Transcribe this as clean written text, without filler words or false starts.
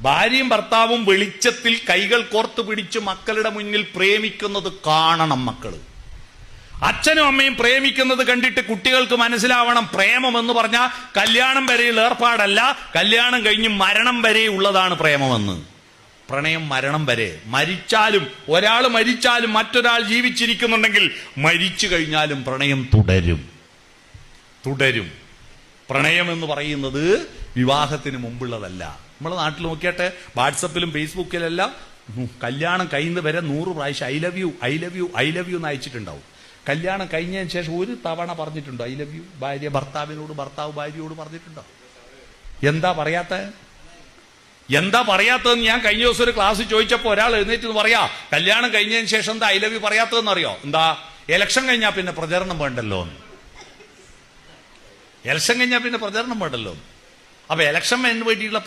ഭാര്യയും ഭർത്താവും വെളിച്ചത്തിൽ കൈകൾ കോർത്തു പിടിച്ച് മക്കളുടെ മുന്നിൽ പ്രേമിക്കുന്നത് കാണണം മക്കള്. അച്ഛനും അമ്മയും പ്രേമിക്കുന്നത് കണ്ടിട്ട് കുട്ടികൾക്ക് മനസ്സിലാവണം, പ്രേമം എന്ന് പറഞ്ഞാൽ കല്യാണം വരെയുള്ള ഏർപ്പാടല്ല, കല്യാണം കഴിഞ്ഞ് മരണം വരെ ഉള്ളതാണ് പ്രേമമെന്ന്. പ്രണയം മരണം വരെ. മരിച്ചാലും, ഒരാൾ മരിച്ചാലും മറ്റൊരാൾ ജീവിച്ചിരിക്കുന്നുണ്ടെങ്കിൽ മരിച്ചു കഴിഞ്ഞാലും പ്രണയം തുടരും. പ്രണയം എന്ന് പറയുന്നത് വിവാഹത്തിന് മുമ്പുള്ളതല്ല. നമ്മളെ നാട്ടിൽ നോക്കിയാട്ടെ, വാട്സപ്പിലും ഫേസ്ബുക്കിലെല്ലാം കല്യാണം കഴിയുന്നത് വരെ 100 പ്രാവശ്യം I love you I love you I love you എന്ന് അയച്ചിട്ടുണ്ടാവും. കല്യാണം കഴിഞ്ഞതിന് ശേഷം ഒരു തവണ പറഞ്ഞിട്ടുണ്ടോ ഐ ലവ് യു? ഭാര്യ ഭർത്താവിനോട്, ഭർത്താവ് ഭാര്യയോട് പറഞ്ഞിട്ടുണ്ടോ? എന്താ പറയാത്തതെന്ന് ഞാൻ കഴിഞ്ഞ ദിവസം ഒരു ക്ലാസ് ചോദിച്ചപ്പോൾ ഒരാൾ എഴുന്നേറ്റ് പറയാ, കല്യാണം കഴിഞ്ഞതിന് ശേഷം എന്താ ഐ ലവ് യു പറയാത്തതെന്ന് അറിയോ? എന്താ, ഇലക്ഷൻ കഴിഞ്ഞാൽ പിന്നെ പ്രചരണം വേണ്ടല്ലോ. അപ്പൊ ഇലക്ഷൻ വേണ്ടിയുള്ള